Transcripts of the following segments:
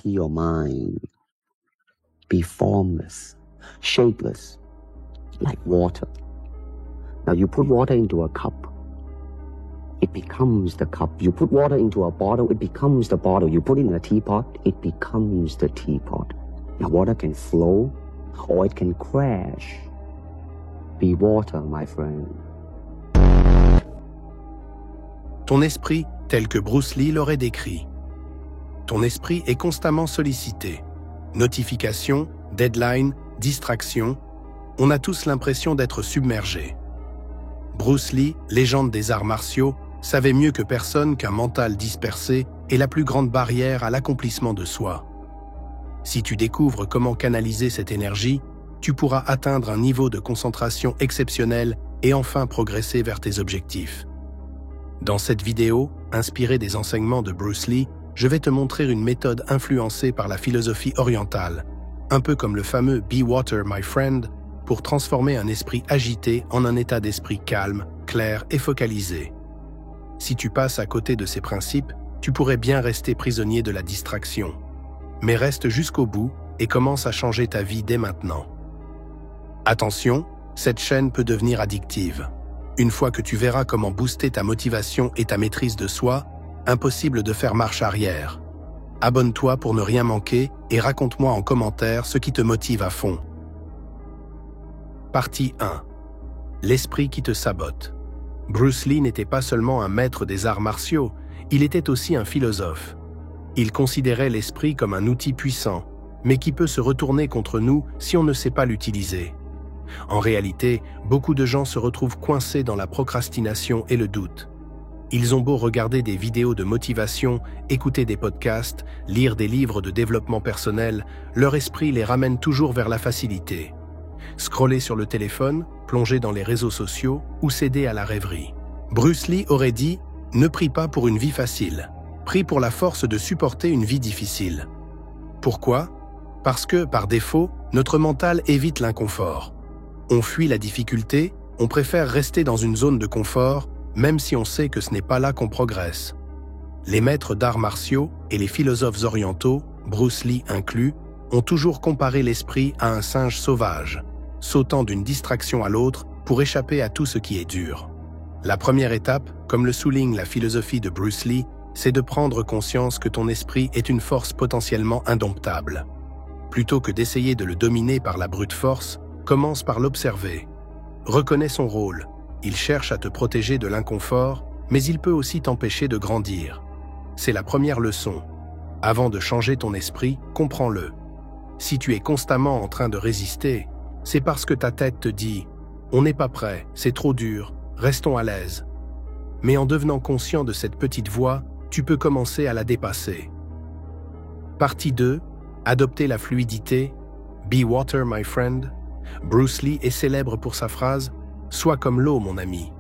empty your mind. Be formless, shapeless, like water. Now you put water into a cup. It becomes the cup. You put water into a bottle, it becomes the bottle. You put it in a teapot, it becomes the teapot. Now water can flow or it can crash. Be water, my friend. Ton esprit, tel que Bruce Lee l'aurait décrit. Ton esprit est constamment sollicité. Notifications, deadlines, distractions. On a tous l'impression d'être submergés. Bruce Lee, légende des arts martiaux, savait mieux que personne qu'un mental dispersé est la plus grande barrière à l'accomplissement de soi. Si tu découvres comment canaliser cette énergie, tu pourras atteindre un niveau de concentration exceptionnel et enfin progresser vers tes objectifs. Dans cette vidéo, inspirée des enseignements de Bruce Lee, je vais te montrer une méthode influencée par la philosophie orientale, un peu comme le fameux « Be Water, my friend », pour transformer un esprit agité en un état d'esprit calme, clair et focalisé. Si tu passes à côté de ces principes, tu pourrais bien rester prisonnier de la distraction. Mais reste jusqu'au bout et commence à changer ta vie dès maintenant. Attention, cette chaîne peut devenir addictive. Une fois que tu verras comment booster ta motivation et ta maîtrise de soi, impossible de faire marche arrière. Abonne-toi pour ne rien manquer et raconte-moi en commentaire ce qui te motive à fond. Partie 1. L'esprit qui te sabote. Bruce Lee n'était pas seulement un maître des arts martiaux, il était aussi un philosophe. Il considérait l'esprit comme un outil puissant, mais qui peut se retourner contre nous si on ne sait pas l'utiliser. En réalité, beaucoup de gens se retrouvent coincés dans la procrastination et le doute. Ils ont beau regarder des vidéos de motivation, écouter des podcasts, lire des livres de développement personnel, leur esprit les ramène toujours vers la facilité. Scroller sur le téléphone, plonger dans les réseaux sociaux ou céder à la rêverie. Bruce Lee aurait dit « Ne prie pas pour une vie facile, prie pour la force de supporter une vie difficile ». Pourquoi ? Parce que, par défaut, notre mental évite l'inconfort. On fuit la difficulté, on préfère rester dans une zone de confort, même si on sait que ce n'est pas là qu'on progresse. Les maîtres d'arts martiaux et les philosophes orientaux, Bruce Lee inclus, ont toujours comparé l'esprit à un singe sauvage, sautant d'une distraction à l'autre pour échapper à tout ce qui est dur. La première étape, comme le souligne la philosophie de Bruce Lee, c'est de prendre conscience que ton esprit est une force potentiellement indomptable. Plutôt que d'essayer de le dominer par la brute force, commence par l'observer. Reconnais son rôle. Il cherche à te protéger de l'inconfort, mais il peut aussi t'empêcher de grandir. C'est la première leçon. Avant de changer ton esprit, comprends-le. Si tu es constamment en train de résister, c'est parce que ta tête te dit « On n'est pas prêt, c'est trop dur, restons à l'aise ». Mais en devenant conscient de cette petite voix, tu peux commencer à la dépasser. Partie 2. Adopter la fluidité. Be water, my friend. Bruce Lee est célèbre pour sa phrase « Sois comme l'eau, mon ami ».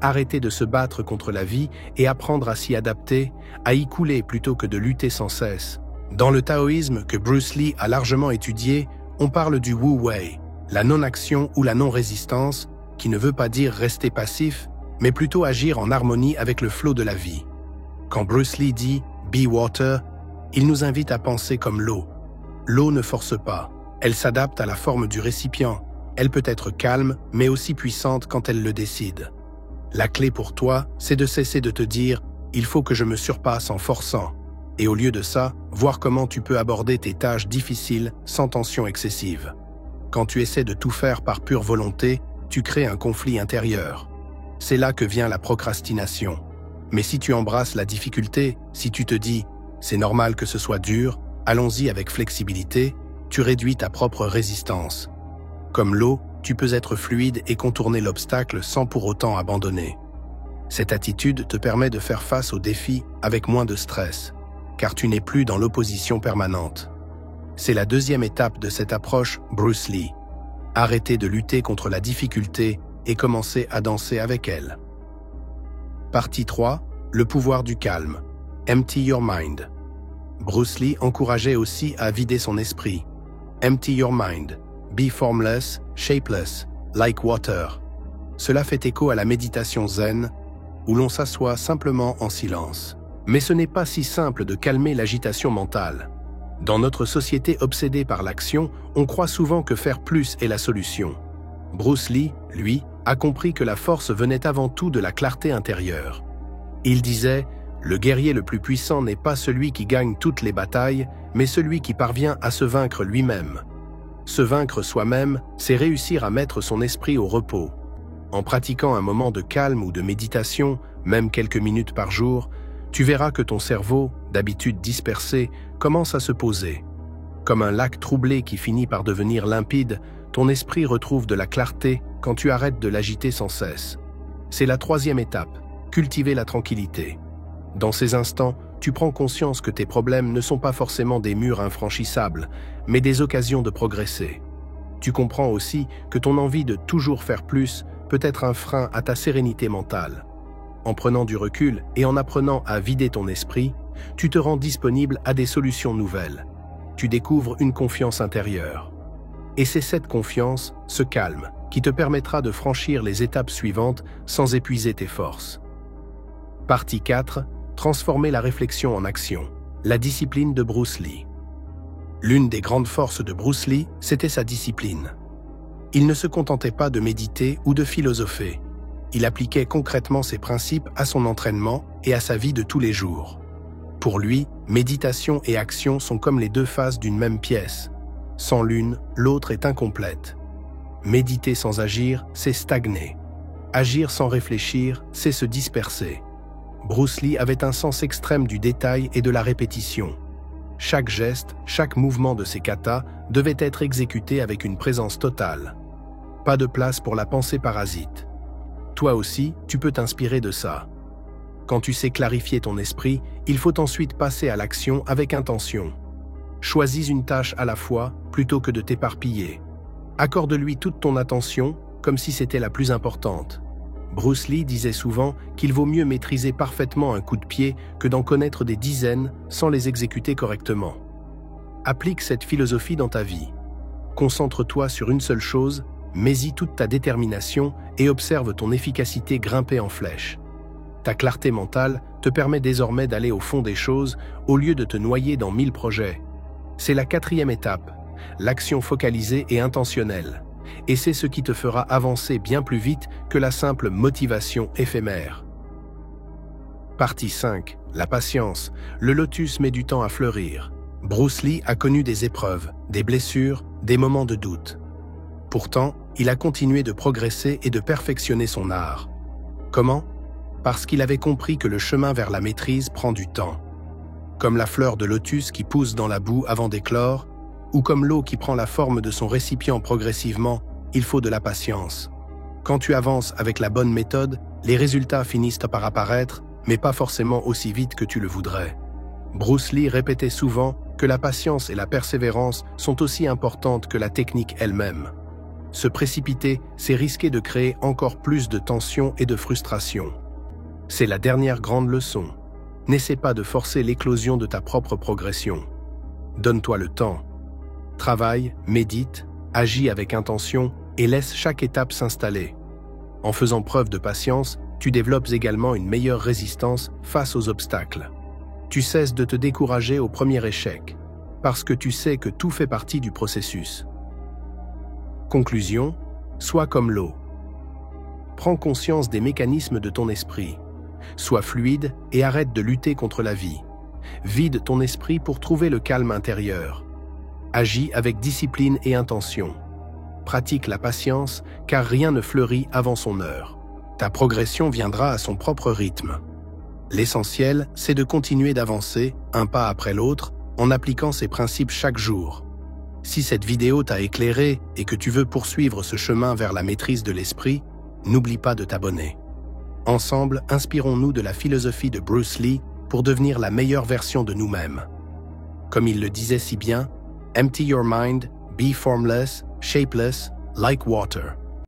Arrêter de se battre contre la vie et apprendre à s'y adapter, à y couler plutôt que de lutter sans cesse. Dans le taoïsme que Bruce Lee a largement étudié, on parle du Wu Wei, la non-action ou la non-résistance, qui ne veut pas dire rester passif, mais plutôt agir en harmonie avec le flot de la vie. Quand Bruce Lee dit « Be water », il nous invite à penser comme l'eau. L'eau ne force pas, elle s'adapte à la forme du récipient. Elle peut être calme, mais aussi puissante quand elle le décide. La clé pour toi, c'est de cesser de te dire « il faut que je me surpasse en forçant ». Et au lieu de ça, voir comment tu peux aborder tes tâches difficiles sans tension excessive. Quand tu essaies de tout faire par pure volonté, tu crées un conflit intérieur. C'est là que vient la procrastination. Mais si tu embrasses la difficulté, si tu te dis « c'est normal que ce soit dur, allons-y avec flexibilité », tu réduis ta propre résistance. Comme l'eau, tu peux être fluide et contourner l'obstacle sans pour autant abandonner. Cette attitude te permet de faire face aux défis avec moins de stress, car tu n'es plus dans l'opposition permanente. C'est la deuxième étape de cette approche Bruce Lee. Arrêter de lutter contre la difficulté et commencer à danser avec elle. Partie 3. Le pouvoir du calme. Empty your mind. Bruce Lee encourageait aussi à vider son esprit. Empty your mind. Be formless, shapeless, like water. Cela fait écho à la méditation zen, où l'on s'assoit simplement en silence. Mais ce n'est pas si simple de calmer l'agitation mentale. Dans notre société obsédée par l'action, on croit souvent que faire plus est la solution. Bruce Lee, lui, a compris que la force venait avant tout de la clarté intérieure. Il disait « Le guerrier le plus puissant n'est pas celui qui gagne toutes les batailles, mais celui qui parvient à se vaincre lui-même. Se vaincre soi-même, c'est réussir à mettre son esprit au repos. En pratiquant un moment de calme ou de méditation, même quelques minutes par jour, tu verras que ton cerveau, d'habitude dispersé, commence à se poser. Comme un lac troublé qui finit par devenir limpide, ton esprit retrouve de la clarté quand tu arrêtes de l'agiter sans cesse. C'est la troisième étape, cultiver la tranquillité. Dans ces instants, tu prends conscience que tes problèmes ne sont pas forcément des murs infranchissables, mais des occasions de progresser. Tu comprends aussi que ton envie de toujours faire plus peut être un frein à ta sérénité mentale. En prenant du recul et en apprenant à vider ton esprit, tu te rends disponible à des solutions nouvelles. Tu découvres une confiance intérieure. Et c'est cette confiance, ce calme, qui te permettra de franchir les étapes suivantes sans épuiser tes forces. Partie 4. Transformer la réflexion en action. La discipline de Bruce Lee. L'une des grandes forces de Bruce Lee, c'était sa discipline. Il ne se contentait pas de méditer ou de philosopher. Il appliquait concrètement ses principes à son entraînement et à sa vie de tous les jours. Pour lui, méditation et action sont comme les deux faces d'une même pièce. Sans l'une, l'autre est incomplète. Méditer sans agir, c'est stagner. Agir sans réfléchir, c'est se disperser. Bruce Lee avait un sens extrême du détail et de la répétition. Chaque geste, chaque mouvement de ses katas devait être exécuté avec une présence totale. Pas de place pour la pensée parasite. Toi aussi, tu peux t'inspirer de ça. Quand tu sais clarifier ton esprit, il faut ensuite passer à l'action avec intention. Choisis une tâche à la fois plutôt que de t'éparpiller. Accorde-lui toute ton attention comme si c'était la plus importante. Bruce Lee disait souvent qu'il vaut mieux maîtriser parfaitement un coup de pied que d'en connaître des dizaines sans les exécuter correctement. Applique cette philosophie dans ta vie. Concentre-toi sur une seule chose, mets-y toute ta détermination et observe ton efficacité grimper en flèche. Ta clarté mentale te permet désormais d'aller au fond des choses au lieu de te noyer dans 1000 projets. C'est la quatrième étape, l'action focalisée et intentionnelle. Et c'est ce qui te fera avancer bien plus vite que la simple motivation éphémère. Partie 5. La patience. Le lotus met du temps à fleurir. Bruce Lee a connu des épreuves, des blessures, des moments de doute. Pourtant, il a continué de progresser et de perfectionner son art. Comment ? Parce qu'il avait compris que le chemin vers la maîtrise prend du temps. Comme la fleur de lotus qui pousse dans la boue avant d'éclore, ou comme l'eau qui prend la forme de son récipient progressivement, il faut de la patience. Quand tu avances avec la bonne méthode, les résultats finissent par apparaître, mais pas forcément aussi vite que tu le voudrais. Bruce Lee répétait souvent que la patience et la persévérance sont aussi importantes que la technique elle-même. Se précipiter, c'est risquer de créer encore plus de tension et de frustration. C'est la dernière grande leçon. N'essaie pas de forcer l'éclosion de ta propre progression. Donne-toi le temps. Travaille, médite, agis avec intention et laisse chaque étape s'installer. En faisant preuve de patience, tu développes également une meilleure résistance face aux obstacles. Tu cesses de te décourager au premier échec, parce que tu sais que tout fait partie du processus. Conclusion, sois comme l'eau. Prends conscience des mécanismes de ton esprit. Sois fluide et arrête de lutter contre la vie. Vide ton esprit pour trouver le calme intérieur. Agis avec discipline et intention. Pratique la patience, car rien ne fleurit avant son heure. Ta progression viendra à son propre rythme. L'essentiel, c'est de continuer d'avancer, un pas après l'autre, en appliquant ces principes chaque jour. Si cette vidéo t'a éclairé et que tu veux poursuivre ce chemin vers la maîtrise de l'esprit, n'oublie pas de t'abonner. Ensemble, inspirons-nous de la philosophie de Bruce Lee pour devenir la meilleure version de nous-mêmes. Comme il le disait si bien, Empty your mind, be formless, shapeless, like water.